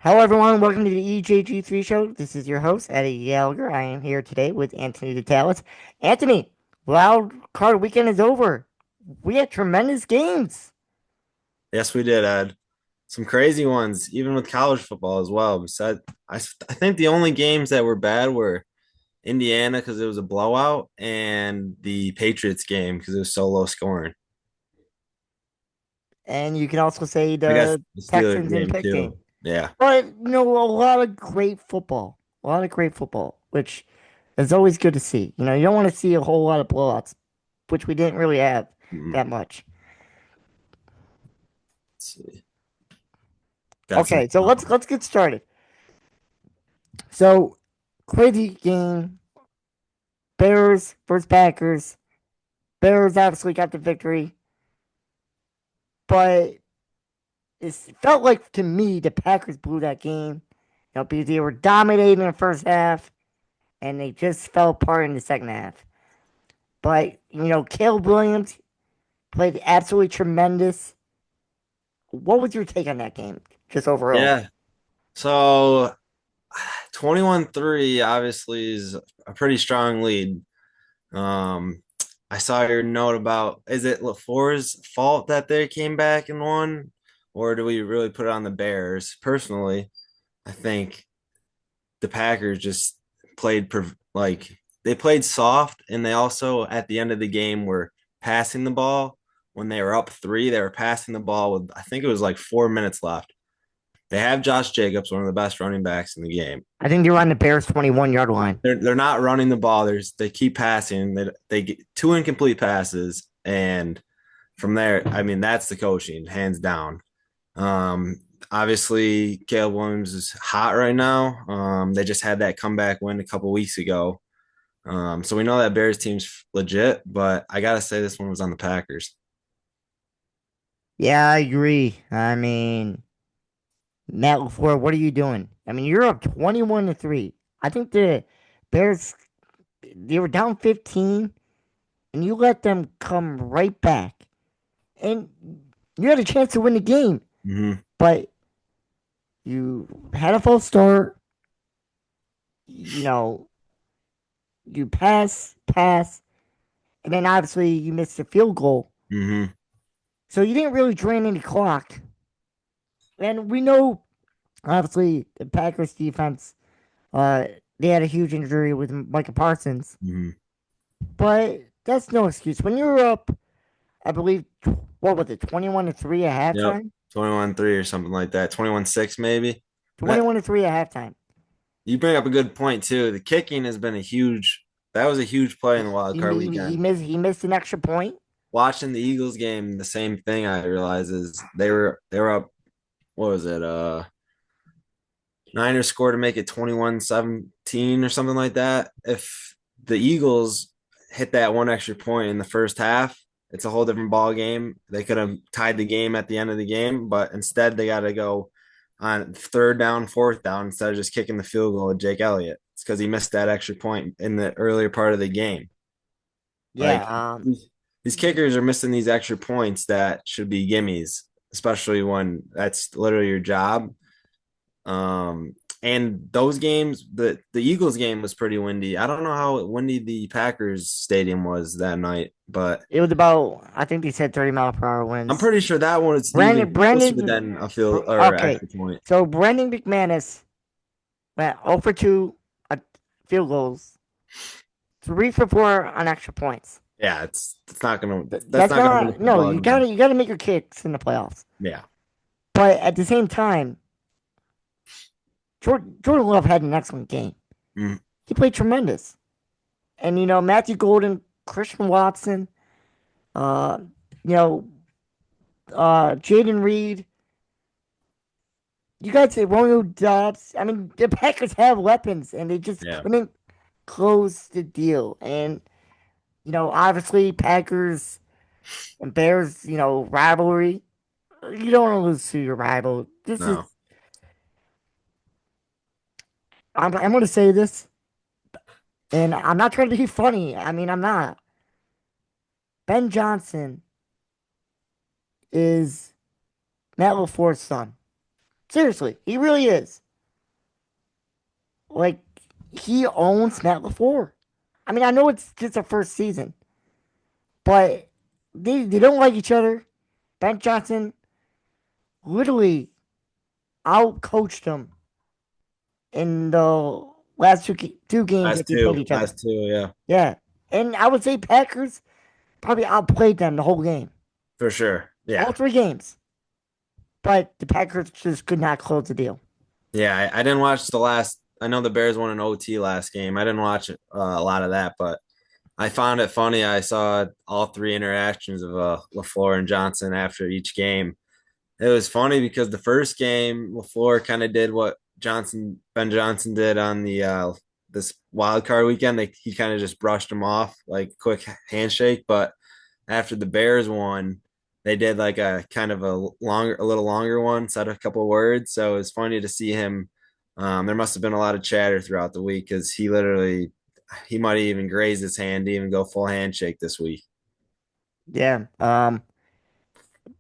Hello, everyone. Welcome to the EJG3 show. This is your host, Eddie Gallagher. I am here today with Anthony Detallas. Anthony, wild card weekend is over. We had tremendous games. Yes, we did, Ed. Some crazy ones, even with college football as well. I think the only games that were bad were Indiana because it was a blowout and the Patriots game because it was so low scoring. And you can also say I guess the the Steelers Texans and game Pick game. too. Yeah. But, a lot of great football. A lot of great football, which is always good to see. You don't want to see a whole lot of blowouts, which we didn't really have Mm, that much. let's see. Got some. Okay, so let's get started. So, crazy game. Bears versus Packers. Bears obviously got the victory, but it felt like to me the Packers blew that game. Because they were dominating in the first half and they just fell apart in the second half. But Caleb Williams played absolutely tremendous. What was your take on that game, just overall? Yeah. So 21-3 obviously is a pretty strong lead. Um, I saw your note about is it LaFleur's fault that they came back and won, or do we really put it on the Bears? Personally, I think the Packers just played like they played soft, and they also at the end of the game were passing the ball when they were up three. They were passing the ball with I think it was like 4 minutes left. They have Josh Jacobs, one of the best running backs in the game. I think they were on the Bears' 21-yard line. They're not running the ball. They keep passing. They get two incomplete passes, and from there, I mean that's the coaching, hands down. Um, Obviously, Caleb Williams is hot right now. They just had that comeback win a couple weeks ago. So we know that Bears team's legit, but I gotta say this one was on the Packers. Yeah, I agree. I mean, Matt LaFleur, what are you doing? I mean, you're up 21-3. I think the Bears, they were down 15 and you let them come right back. And you had a chance to win the game, Mm-hmm. but you had a false start. You know, you pass, and then obviously you missed a field goal. Mm-hmm. So you didn't really drain any clock. And we know, obviously, the Packers defense, uh, they had a huge injury with Micah Parsons, Mm-hmm. but that's no excuse. When you're up, I believe, what was it, 21-3 at Yep. halftime? 21-3 or something like that. 21-6 maybe. That 21-3 at halftime. you bring up a good point too. The kicking has been a huge that was a huge play in the wild He, card he, he weekend. missed he missed an extra point. Watching the Eagles game, the same thing I realized is they were up, what was it? Niners score to make it 21-17 or something like that. If the Eagles hit that one extra point in the first half, it's a whole different ball game. They could have tied the game at the end of the game, but instead they got to go on third down, fourth down instead of just kicking the field goal with Jake Elliott. It's because he missed that extra point in the earlier part of the game. Yeah, Like these kickers are missing these extra points that should be gimmies, especially when that's literally your job. And those games, the Eagles game was pretty windy. I don't know how windy the Packers stadium was that night, but it was about, I think they said 30-mile-per-hour I'm winds. pretty sure that one was even Brandon, closer Brandon, than a field or okay. extra point. So Brandon McManus went 0 for 2 at field goals, 3 for 4 on extra points. Yeah, it's not gonna that's That's not gonna win a not, no, football you game. gotta make your kicks in the playoffs. Yeah. But at the same time, Jordan Love had an excellent game. Mm, He played tremendous. And Matthew Golden, Christian Watson, uh, you know, Jaden Reed, you guys say Romeo Dobbs. I mean, the Packers have weapons, and they just yeah. couldn't close the deal. And obviously, Packers and Bears, rivalry. You don't want to lose to your rival. This is. No. I'm going to say this, and I'm not trying to be funny. I mean, I'm not. Ben Johnson is Matt LaFleur's son. Seriously, he really is. Like he owns Matt LaFleur. I mean, I know it's just a first season, but they don't like each other. Ben Johnson literally out coached him in the last two games that they played each other. Last two, yeah, Yeah, and I would say Packers probably outplayed them the whole game, for sure. all Yeah, three games. But the Packers just could not close the deal. yeah. I didn't watch the last. I know the Bears won an OT last game. I didn't watch a lot of that, but I found it funny. I saw all three interactions of LaFleur and Johnson after each game. It was funny because the first game, LaFleur kind of did what Ben Johnson did on the this wild card weekend. He kind of just brushed him off, like quick handshake. But after the Bears won, they did like a kind of a little longer one, said a couple of words. So it was funny to see him. There must have been a lot of chatter throughout the week because he might even graze his hand to even go full handshake this week. Yeah.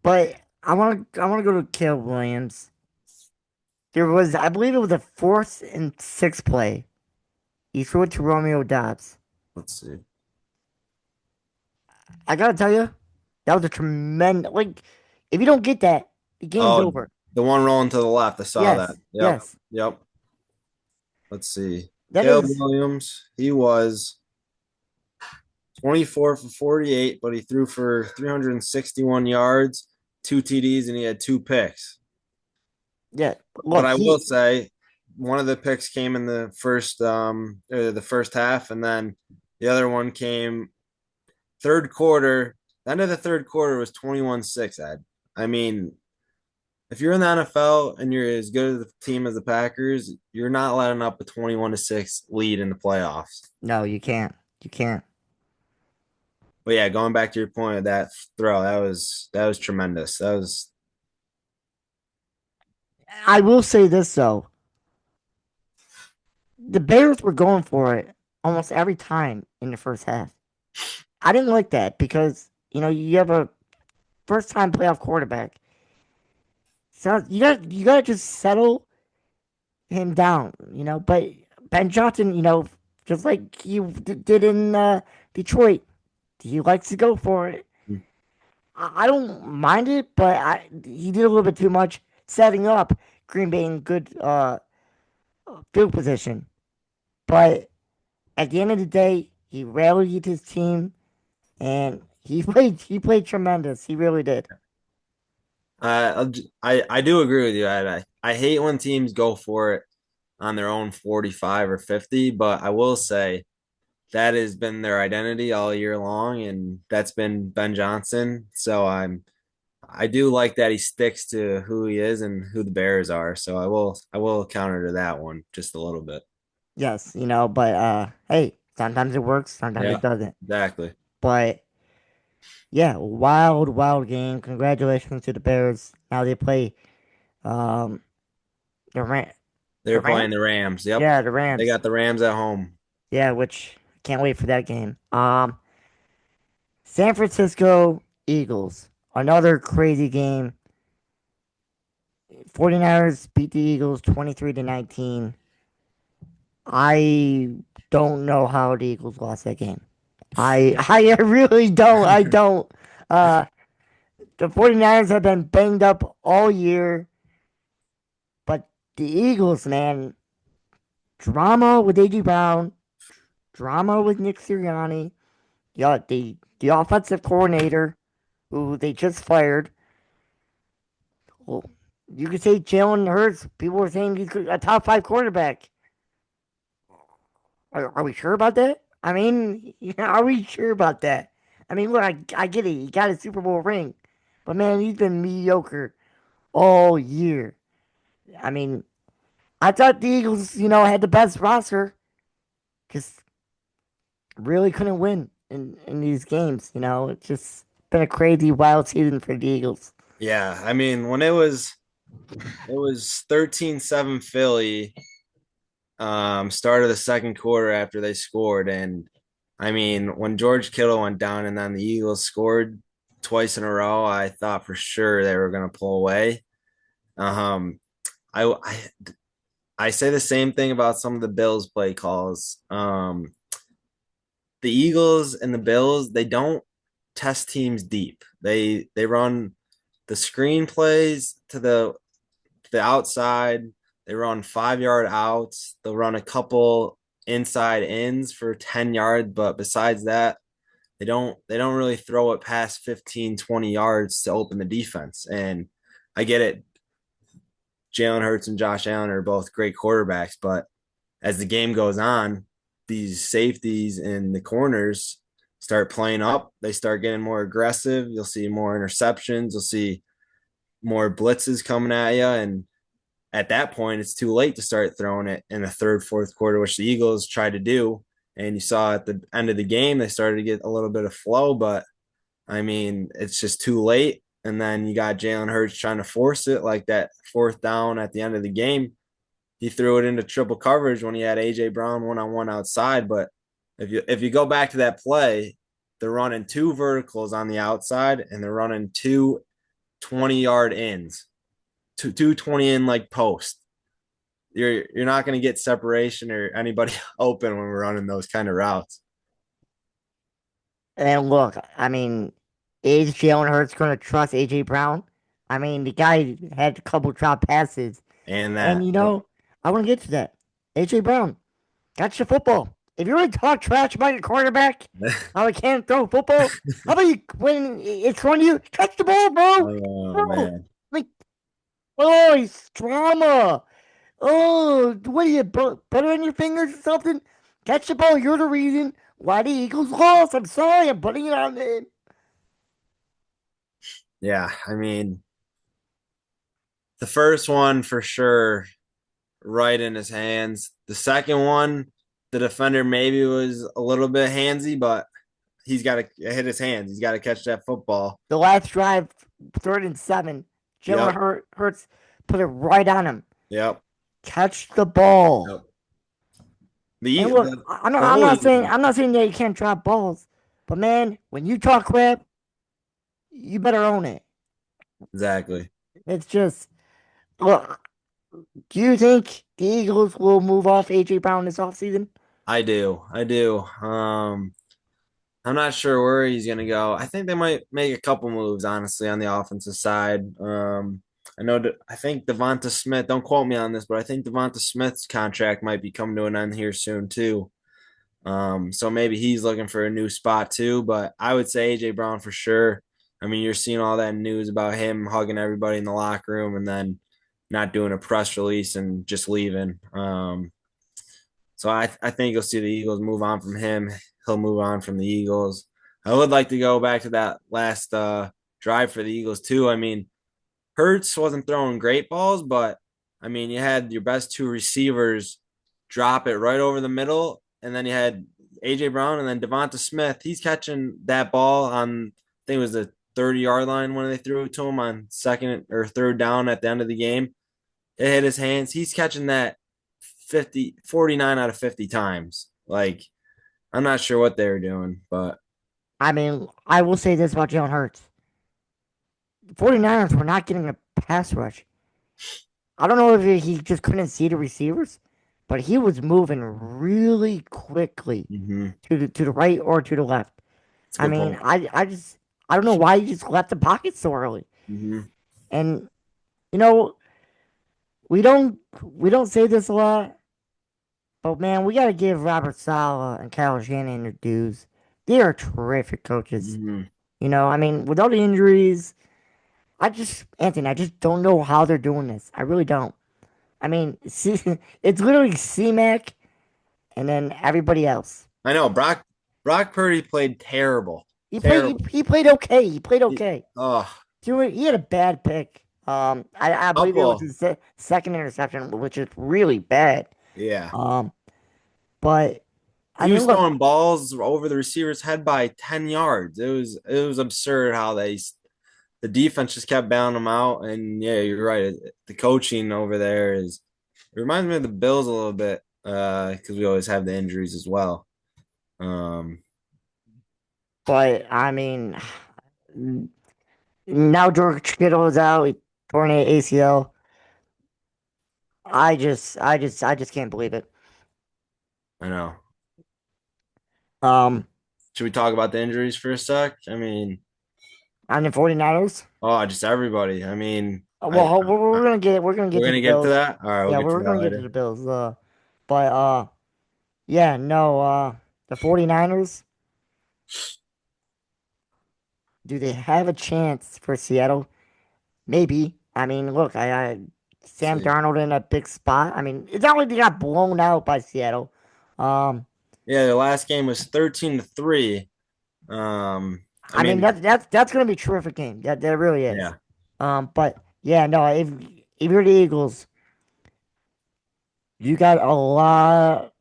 But I want to go to Caleb Williams. There was, I believe it was a fourth and sixth play. He threw it to Romeo Dobbs. Let's see. I gotta tell you, that was a tremendous. Like, if you don't get that, the game's Oh, over. the one rolling to the left. I saw that. Yes, Yep. yes. Yep. Let's see. That Caleb is, Williams, he was 24 for 48, but he threw for 361 yards, two TDs, and he had two picks. yeah. But Look, I will say one of the picks came in the first half, and then the other one came third quarter. The end of the third quarter was 21-6, Ed. I mean, if you're in the NFL and you're as good as the team as the Packers, you're not letting up a 21-6 lead in the playoffs. no, you can't. You can't. But yeah, going back to your point of that throw, that was tremendous. That was I will say this though, the Bears were going for it almost every time in the first half. I didn't like that because you have a first time playoff quarterback. So you got to just settle him down, But Ben Johnson, just like he did in Detroit, he likes to go for it. I don't mind it, but he did a little bit too much setting up Green Bay in good field position. But at the end of the day, he rallied his team and he played tremendous. He really did. I do agree with you. I hate when teams go for it on their own 45 or 50, but I will say that has been their identity all year long, and that's been Ben Johnson. So I do like that he sticks to who he is and who the Bears are. So I will counter to that one just a little bit. Yes, but hey, sometimes it works, sometimes it Yeah, doesn't. exactly. But yeah, wild, wild game. Congratulations to the Bears. Now they play um the Ram the They're playing Rams? the Rams. Yep. Yeah, the They Rams. got the Rams at home. Yeah, which can't wait for that game. San Francisco Eagles. Another crazy game. 49ers beat the Eagles 23-19. I don't know how the Eagles lost that game. I really don't. I don't. Uh the 49ers have been banged up all year, but the Eagles, man, drama with AJ Brown, drama with Nick Sirianni, yeah, the offensive coordinator who they just fired. Well, you could say Jalen Hurts. People were saying he's a top five quarterback. Are we sure about that? I mean, are we sure about that? I mean, look, I get it. He got a Super Bowl ring, but man, he's been mediocre all year. I mean, I thought the Eagles, had the best roster. Just really couldn't win in these games. It's just been a crazy, wild season for the Eagles. Yeah, I mean, when it was 13-7 Philly, start of the second quarter after they scored. And I mean, when George Kittle went down and then the Eagles scored twice in a row, I thought for sure they were going to pull away. Um, I say the same thing about some of the Bills play calls. The Eagles and the Bills, they don't test teams deep. They run the screen plays to the outside. They run 5 yard outs. They'll run a couple inside ins for 10 yards, but besides that, they don't really throw it past 15, 20 yards to open the defense. And I get it. Jalen Hurts and Josh Allen are both great quarterbacks, but as the game goes on, these safeties and the corners start playing up. They start getting more aggressive. You'll see more interceptions. You'll see more blitzes coming at you. And at that point, it's too late to start throwing it in the third, fourth quarter, which the Eagles tried to do. And you saw at the end of the game, they started to get a little bit of flow, but I mean, it's just too late. And then you got Jalen Hurts trying to force it like that fourth down at the end of the game. He threw it into triple coverage when he had AJ Brown one on one outside. But if you go back to that play, they're running two verticals on the outside and they're running two 20-yard ins, two 20 in like post. You're not going to get separation or anybody open when we're running those kind of routes. And look, I mean, is Jalen Hurts going to trust AJ Brown? I mean, the guy had a couple drop passes, And and that, yep. I want to get to that. AJ Brown, catch the football. If you're going to talk trash about your quarterback, how he can't throw football, how about you when it's on you, catch the ball, bro, Oh bro. man. Like, oh, it's drama. Oh, what are you, butter on your fingers or something? Catch the ball. You're the reason why the Eagles lost. I'm sorry. I'm putting it on them. Yeah, I mean, the first one for sure, right in his hands. The second one, the defender maybe was a little bit handsy, but he's got to hit his hands. He's got to catch that football. The last drive, 3rd and 7. Jalen Yep. Hurts put it right on him. Yep. Catch the ball. Yep. The And look, the the whole Eagles. I'm not saying that you can't drop balls, but man, when you talk crap, you better own it. Exactly. It's just look. Do you think the Eagles will move off AJ Brown this offseason? I do. I do. I'm not sure where he's gonna go. I think they might make a couple moves, honestly, on the offensive side. I know that I think Devonta Smith. Don't quote me on this, but I think Devonta Smith's contract might be coming to an end here soon too. So maybe he's looking for a new spot too. But I would say AJ Brown for sure. I mean, you're seeing all that news about him hugging everybody in the locker room and then not doing a press release and just leaving. So I think you'll see the Eagles move on from him. He'll move on from the Eagles. I would like to go back to that last drive for the Eagles too. I mean, Hurts wasn't throwing great balls, but I mean, you had your best two receivers drop it right over the middle, and then you had AJ Brown and then Devonta Smith. He's catching that ball on I think it was the 30-yard line when they threw it to him on second or third down at the end of the game. It hit his hands. He's catching that 49 out of 50 times. Like, I'm not sure what they were doing, but I mean, I will say this about Jalen Hurts. The 49ers were not getting a pass rush. I don't know if he just couldn't see the receivers, but he was moving really quickly to the right or to the left. it's a I good mean, point. I don't know why he just left the pocket so early. Mm-hmm. And you know, we don't say this a lot, but man, we gotta give Robert Sala and Kyle Shanahan their dues. They are terrific coaches. Mm-hmm. I mean, with all the injuries, Anthony, I just don't know how they're doing this. I really don't. I mean, see, it's literally C-Mac and then everybody else. I know Brock Purdy played terrible, terrible. He played okay. He played He, okay. oh, He had a bad pick. I believe it was couple, his second interception, which is really bad. yeah. Um, but I He mean, was look, throwing balls over the receiver's head by 10 yards. It was absurd how the defense just kept bailing them out. And yeah, you're right. The coaching over there it reminds me of the Bills a little bit because we always have the injuries as well. Um, but I mean, now George Kittle is out. He torn ACL. I just can't believe it. I know. Um, Should we talk about the injuries for a sec? I mean, on the 49ers. oh, just everybody. I mean, Well, we're gonna get we're gonna get we're to gonna the get to Bills. that. All right, we'll Yeah, get to we're that gonna get to later. the Bills. But yeah, no. The 49ers. Do they have a chance for Seattle? Maybe. I mean, look, I Sam See, Darnold in a big spot. I mean, it's not like they got blown out by Seattle. Um, yeah, the last game was 13-3. Um, I I mean mean, that's gonna be a terrific game. That really is. yeah, But yeah, no, if you're the Eagles, you got a lot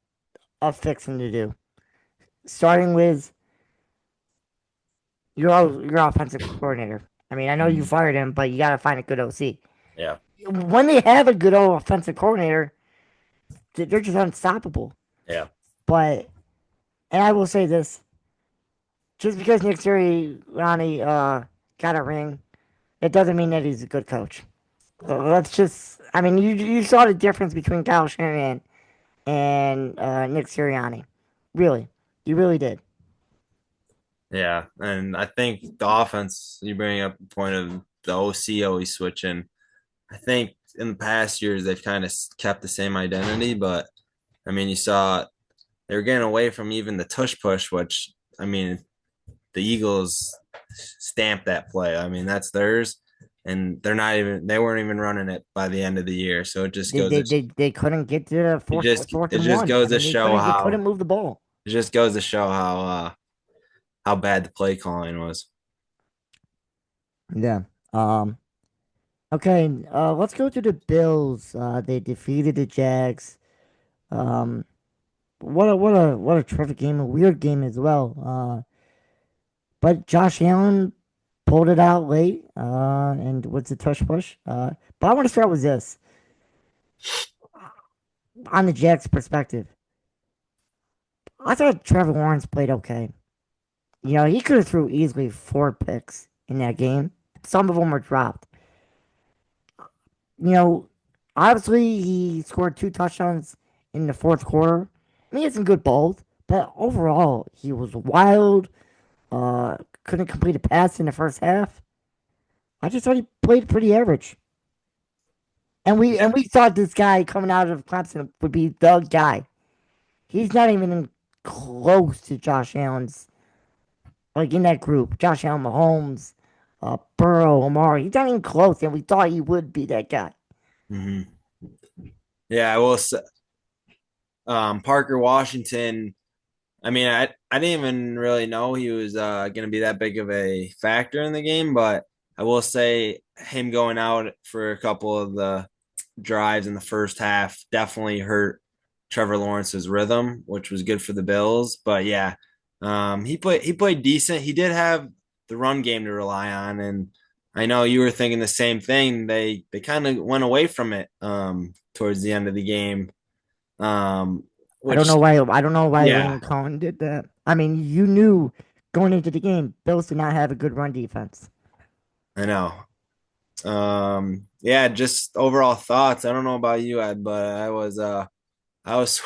of fixing to do. Starting with your offensive coordinator. I mean, I know you mhm, fired him, but you gotta find a good OC. yeah, When they have a good old offensive coordinator, they're just unstoppable. yeah, But and I will say this: just because Nick Sirianni got a ring, it doesn't mean that he's a good coach. Let's just, I mean, you saw the difference between Kyle Shanahan and Nick Sirianni. Really, you really did. yeah. And I think the offense, you bring up the point of the OC always switching. I think in the past years they've kind of kept the same identity, but I mean, you saw they were getting away from even the tush push, which I mean, the Eagles stamped that play. I mean, that's theirs, and they weren't even running it by the end of the year. So it just They goes they to they, they couldn't get to the fourth it and just one. I goes to mean, show they couldn't move the ball. how bad the play calling was. Yeah. Um. Okay. Let's go to the Bills. They defeated the Jags. Um. What a terrific game. A weird game as well. But Josh Allen pulled it out late. And what's the tush push? But I want to start with this on the Jags' perspective. I thought Trevor Lawrence played okay. You know, he could have threw easily 4 picks in that game. Some of them were dropped. You know, obviously he scored 2 touchdowns in the fourth quarter. I mean, he had some good balls, but overall he was wild. Uh, couldn't complete a pass in the first half. I just thought he played pretty average. And we thought this guy coming out of Clemson would be the guy. He's not even close to Josh Allen's, like in that group. Josh Allen, Mahomes, Burrow, Amari. He's not even close, and we thought he would be that guy. Mm-hmm. Yeah, I will say, Parker Washington. I mean, I didn't even really know he was going to be that big of a factor in the game, but I will say him going out for a couple of the drives in the first half definitely hurt Trevor Lawrence's rhythm, which was good for the Bills. But yeah, he played decent. He did have the run game to rely on, and I know you were thinking the same thing. They kind of went away from it towards the end of the game, um, I don't which know why. I don't know why yeah, Lane Collin did that. I mean, you knew going into the game, Bills did not have a good run defense. I know. Yeah, just overall thoughts. I don't know about you, Ed, but I was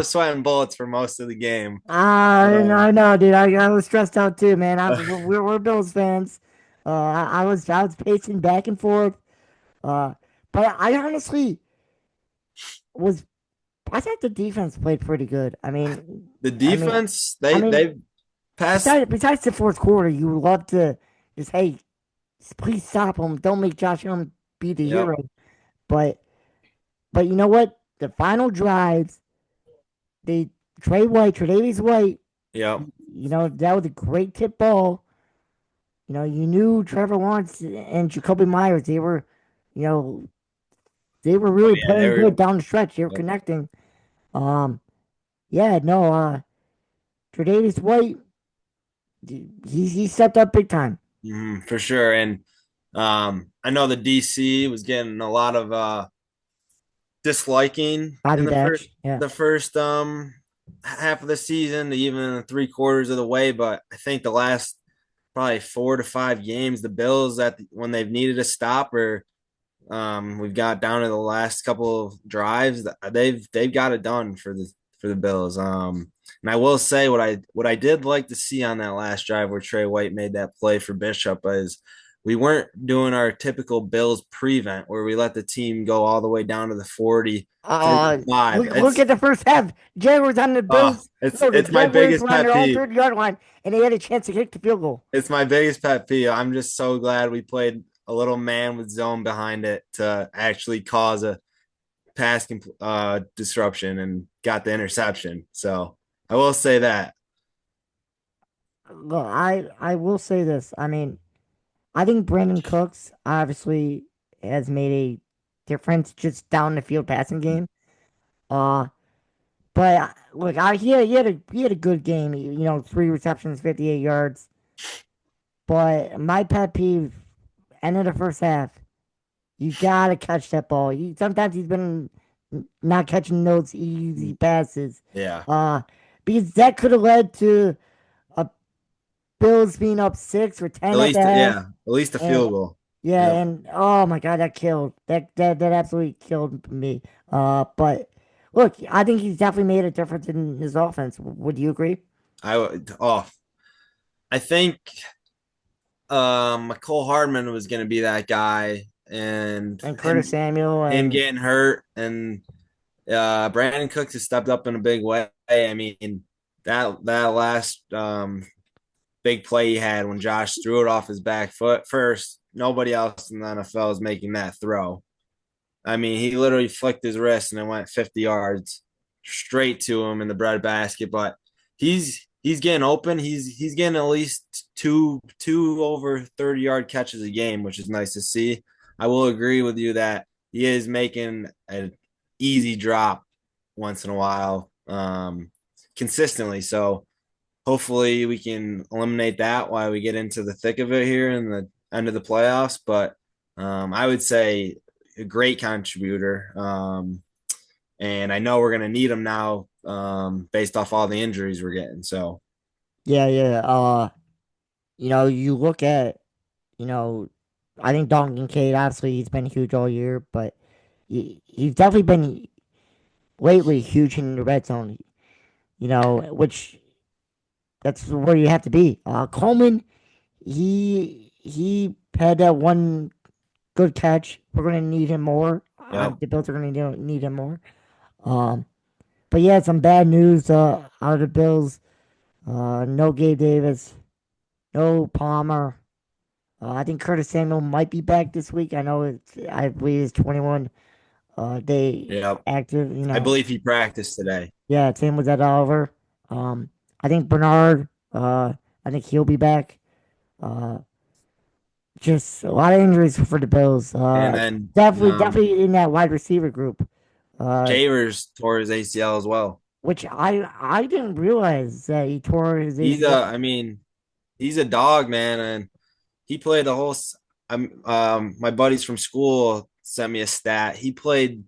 sweating bullets for most of the game. I Um, know, dude. I was stressed out too, man. We're Bills fans. I was pacing back and forth. Uh, but I honestly was. I thought the defense played pretty good. the I mean, defense, I mean, they passed. besides the fourth quarter, you would love to just hey, please stop him. Don't make Josh Allen be the Yep, hero. But but you know what? The final drives, they Tre'Davious White. yep. You know that was a great tip ball. You know, you knew Trevor Lawrence and Jacoby Myers. You know, they were Oh really yeah, they playing were. good down the stretch. They were Yep. connecting. Um, yeah, no, Tre'Davious White, he stepped up big time. For sure. And I know the DC was getting a lot of disliking in Bobby Batch, yeah. the first half of the season, even 3 quarters of the way. But I think the last probably 4 to 5 games, the Bills when they've needed a stopper, We've got down to the last couple of drives. They've got it done for the Bills. And I will say what I did like to see on that last drive where Trey White made that play for Bishop is we weren't doing our typical Bills prevent where we let the team go all the way down to the 40, 45. Look at the first half. Jaguars on the Bills. No, the It's my Jaguars biggest were on pet their own peeve. 30-yard line, and they had a chance to kick the field goal. It's my biggest pet peeve. I'm just so glad we played a little man with zone behind it to actually cause a pass disruption and got the interception. So I will say that. Look, I will say this. I mean, I think Brandon Cooks obviously has made a difference just down the field passing game. Uh, but look, he had a good game. You know, 3 receptions, 58 yards. But my pet peeve, end of the first half, you gotta catch that ball. Sometimes he's been not catching those easy passes. Yeah. Uh, because that could have led to a Bills being up 6 or 10 at the half. At least a And field goal. yeah, Yep. and oh my god, that killed. That absolutely killed me. But look, I think he's definitely made a difference in his offense. Would you agree? I would I think Cole Hardman was gonna be that guy and And Curtis Samuel him and getting hurt and Brandon Cooks has stepped up in a big way. I mean that last big play he had when Josh threw it off his back foot first. Nobody else in the NFL is making that throw. I mean, he literally flicked his wrist and it went 50 yards straight to him in the breadbasket. But he's getting open. He's getting at least two over 30-yard catches a game, which is nice to see. I will agree with you that he is making an easy drop once in a while, consistently. So hopefully we can eliminate that while we get into the thick of it here in the end of the playoffs. But I would say a great contributor. And I know we're going to need him now based off all the injuries we're getting. So, yeah. You know, you look at, you know, I think Dalton Kincaid, obviously he's been huge all year, but he's definitely been lately huge in the red zone. You know, which that's where you have to be. Coleman, he had that one good catch. We're gonna need him more. yep. The Bills are gonna need him more. Um, but yeah, some bad news out of the Bills. No Gabe Davis, no Palmer. I think Curtis Samuel might be back this week. I believe it's 21 day Yep. active. You I know, believe he practiced today. yeah, same with that Oliver. Um, I think Bernard. I think he'll be back. Uh, just a lot of injuries for the Bills. And then Definitely in that wide receiver group. Uh, Javers tore his ACL as well. which I didn't realize that he tore his ACL. I mean, he's a dog, man. And he played the whole. My buddies from school sent me a stat. He played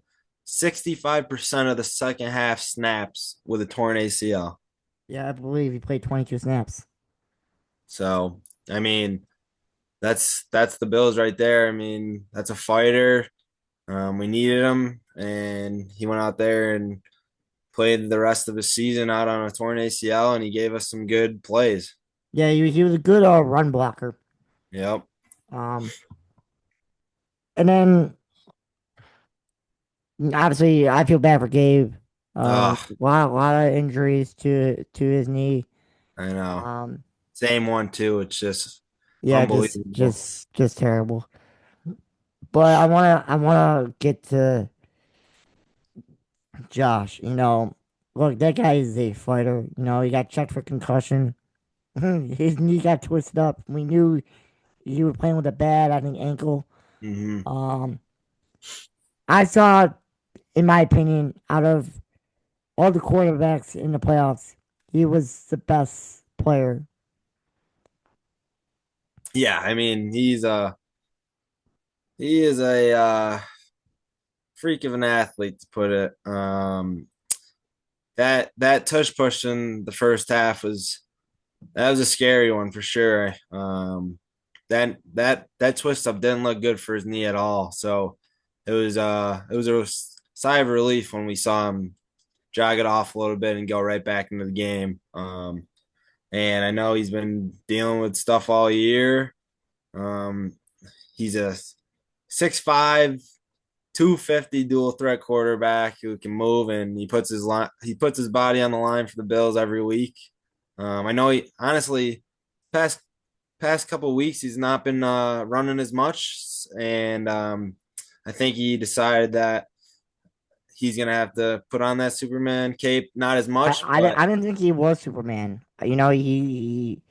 65% of the second half snaps with a torn ACL. Yeah, I believe he played 22 snaps. So, I mean, that's the Bills right there. I mean, that's a fighter. We needed him, and he went out there and played the rest of the season out on a torn ACL, and he gave us some good plays. Yeah, he was a good run blocker. Yep. Um, and then obviously I feel bad for Gabe. Oh, A lot of injuries to his knee. I know. Um, Same one too. It's just yeah, unbelievable. just terrible. But I wanna get to Josh. You know, look, that guy is a fighter. You know, he got checked for concussion. His knee got twisted up. We knew he was playing with a bad, I think, ankle. Hmm. Um, I saw, in my opinion, out of all the quarterbacks in the playoffs, he was the best player. Yeah, I mean, he is a freak of an athlete to put it. That touch push in the first half was a scary one for sure. That twist up didn't look good for his knee at all. So it was a sigh of relief when we saw him jog it off a little bit and go right back into the game. And I know he's been dealing with stuff all year. Um, he's a 6'5", 250 dual threat quarterback who can move, and he puts his body on the line for the Bills every week. I know he honestly past past couple of weeks he's not been running as much, and I think he decided that he's gonna have to put on that Superman cape. Not as much, but I didn't think he was Superman. You know, he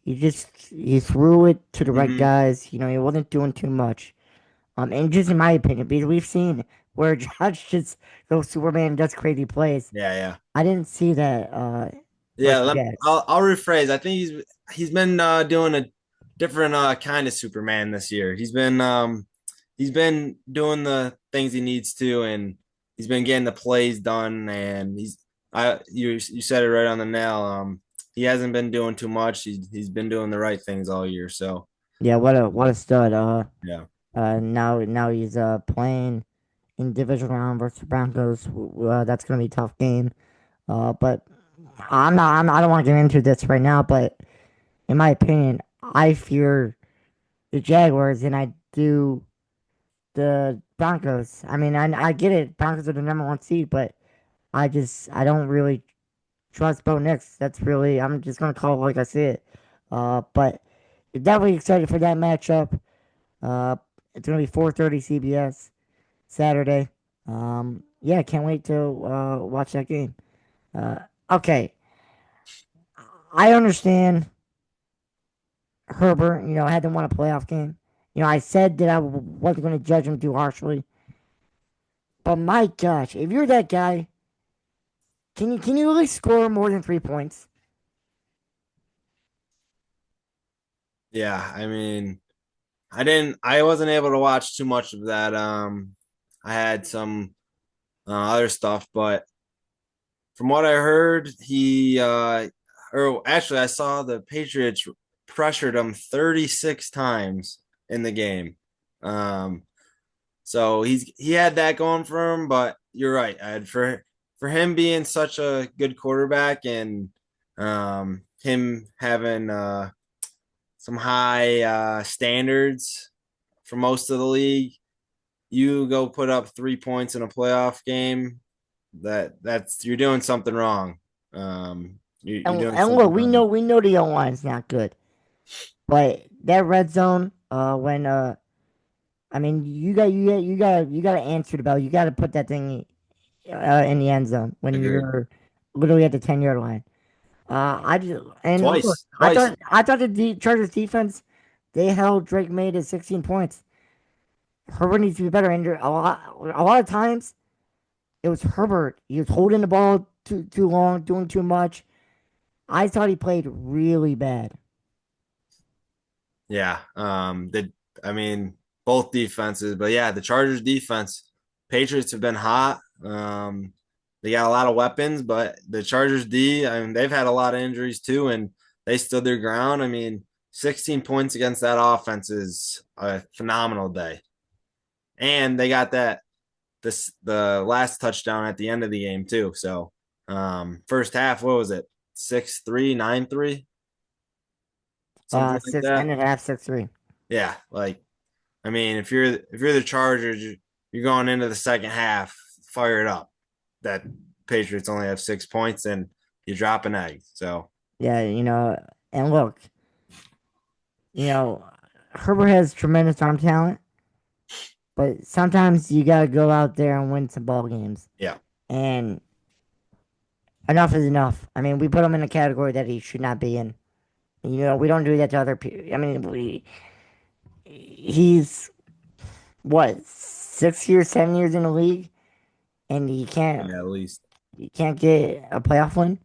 just he threw it to the right mhm. guys. You know, he wasn't doing too much. And just in my opinion, because we've seen where Josh just goes Superman and does crazy plays. Yeah, yeah. I didn't see that Yeah, versus Jags. I'll rephrase. I think he's been doing a different kind of Superman this year. He's been doing the things he needs to, and he's been getting the plays done. And you said it right on the nail. He hasn't been doing too much. He's been doing the right things all year. So Yeah, what a stud. yeah, Now he's playing in division round versus the Broncos. That's gonna be a tough game. But I don't want to get into this right now. But in my opinion, I fear the Jaguars than I do the Broncos. I mean, I get it. Broncos are the number one seed, but I don't really trust Bo Nix. That's really I'm just gonna call it like I see it. But definitely excited for that matchup. Uh, it's gonna be 4:30 CBS Saturday. Yeah, can't wait to watch that game. Uh, okay, I understand Herbert. You know, had to win a playoff game. You know, I said that I wasn't going to judge him too harshly, but my gosh, if you're that guy, can you really score more than 3 points? yeah. I mean, I wasn't able to watch too much of that. I had some other stuff, but from what I heard, or actually, I saw the Patriots pressured him 36 times in the game. Um, so he had that going for him, but you're right, Ed. For him being such a good quarterback and him having some high standards for most of the league, you go put up 3 points in a playoff game, that's you're doing something wrong. You're doing And look, something wrong. we know the O line's not good, but that red zone, when I mean, you got to answer the bell. You got to put that thing in the end zone when Agreed. you're literally at the 10-yard line. I just and look, Twice. I thought the Chargers defense they held Drake May to 16 points. Herbert needs to be better. And a lot of times it was Herbert. He was holding the ball too long, doing too much. I thought he played really bad. Yeah. I mean, both defenses, but yeah, the Chargers defense, Patriots have been hot. They got a lot of weapons, but the Chargers D, I mean, they've had a lot of injuries too, and they stood their ground. I mean, 16 points against that offense is a phenomenal day. And they got the last touchdown at the end of the game too. So first half, what was it? 6-3, 9-3, something like Six that. and a half, 6-3. Yeah, like I mean, if you're the Chargers, you're going into the second half fired up. That Patriots only have 6 points and you drop an egg. So Yeah, and look, you know, Herbert has tremendous arm talent, but sometimes you gotta go out there and win some ball games. yeah, And enough is enough. I mean, we put him in a category that he should not be in. You know, we don't do that to other people. I mean, he's what 6 years, 7 years in the league, and yeah, at least. he can't get a playoff win.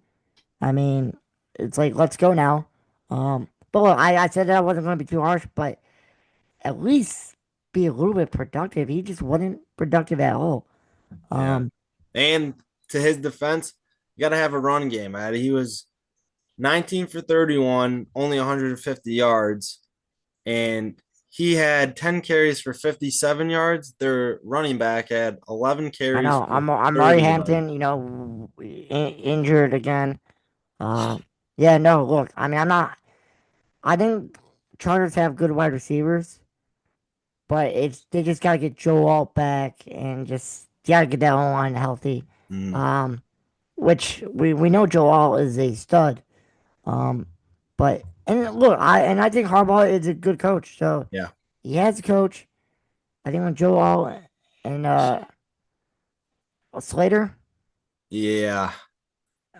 I mean, it's like let's go now. But look, I said that I wasn't going to be too harsh, but at least be a little bit productive. He just wasn't productive at all. Yeah. Um, And to his defense, you got to have a run game. He was 19 for 31, only 150 yards, and he had 10 carries for 57 yards. Their running back had 11 I carries know. for I'm Murray 30 yards. Hampton. Injured again. Yeah. No. Look. I mean, I'm not. I think Chargers have good wide receivers, but they just gotta get Joe Alt back and just gotta get that whole line healthy. Mm, Um, which we know Joe Alt is a stud. Um, but and look, I think Harbaugh is a good coach. So yeah. he has a coach. I think when Joe Alt and Slater, Yeah.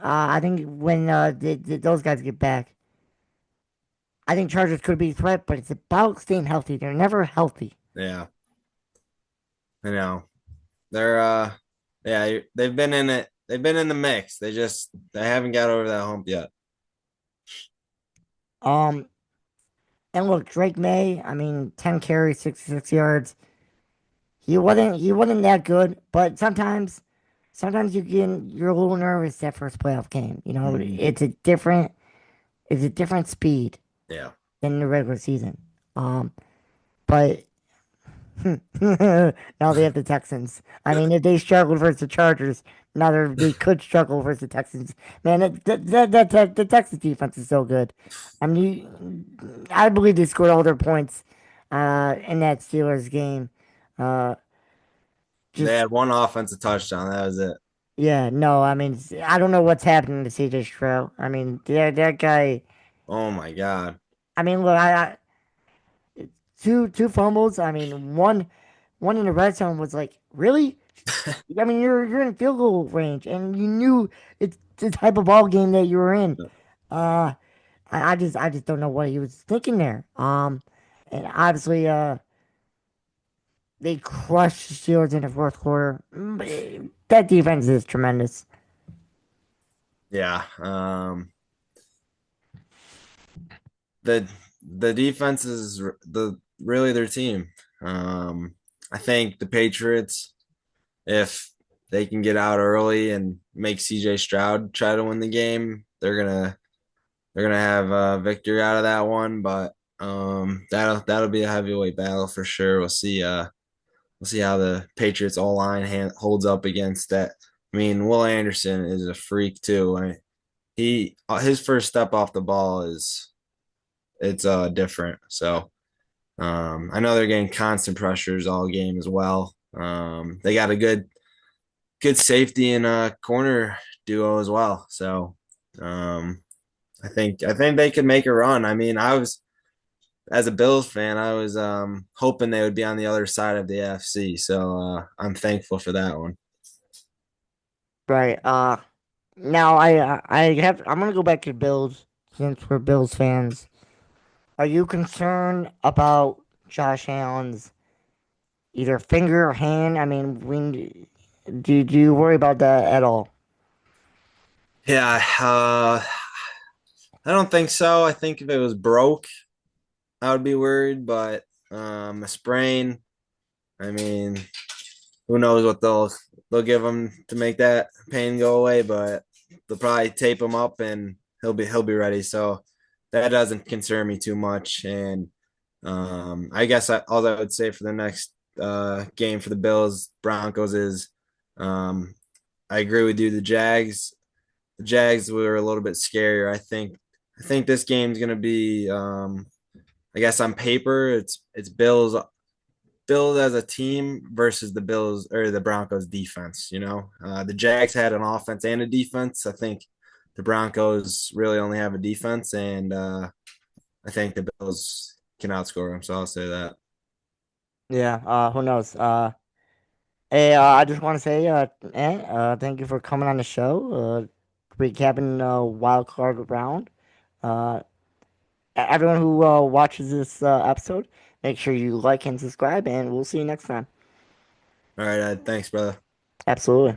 I think when those guys get back, I think Chargers could be a threat. But it's about staying healthy. They're never healthy. Yeah. I know. They're yeah, they've been in it. They've been in the mix. They haven't got over that hump yet. Um, and look, Drake May. I mean, 10 carries, 66 yards. He wasn't that good. But sometimes you're a little nervous that first playoff game. You know, Mm, it's a different speed yeah. than the regular season. But now they have the Texans. I mean, if they struggled versus the Chargers, now they could struggle versus the Texans. Man, the Texans defense is so good. I mean, I believe they scored all their points in that Steelers game. Uh, They just had one offensive touchdown. That was it. yeah, no, I mean, I don't know what's happening to CJ Stroud. I mean, that guy. Oh my God. I mean, look, two fumbles. I mean, one in the red zone was like, really? I mean, you're in field goal range, and you knew it's the type of ball game that you were in. Uh, I just don't know what he was thinking there. And obviously, they crushed the Steelers in the fourth quarter. That defense is tremendous. Yeah. The the defense is the really their team. I think the Patriots, if they can get out early and make CJ Stroud try to win the game, they're gonna have a victory out of that one. But that'll be a heavyweight battle for sure. We'll see how the Patriots all line holds up against that. I mean, Will Anderson is a freak too. His first step off the ball is it's different. So I know they're getting constant pressures all game as well. They got a good safety and corner duo as well. So um, I think they could make a run. I mean, I was as a Bills fan, I was hoping they would be on the other side of the AFC. So I'm thankful for that one. Right. Now I'm gonna go back to Bills since we're Bills fans. Are you concerned about Josh Allen's either finger or hand? I mean, do you worry about that at all? Yeah, I don't think so. I think if it was broke, I would be worried. But a sprain, I mean, who knows what they'll give him to make that pain go away, but they'll probably tape him up and he'll be ready. So that doesn't concern me too much. And I guess all I would say for the next game for the Bills Broncos is um, I agree with you. The Jags were a little bit scarier. I think this game's gonna be I guess on paper it's Bills as a team versus the Bills or the Broncos defense. The Jags had an offense and a defense. I think the Broncos really only have a defense, and I think the Bills can outscore them. So I'll say that. Yeah. Who knows? Hey, I just want to say, thank you for coming on the show. Recapping wild card round. Uh, everyone who watches this episode, make sure you like and subscribe, and we'll see you next time. All right, thanks, brother. Absolutely.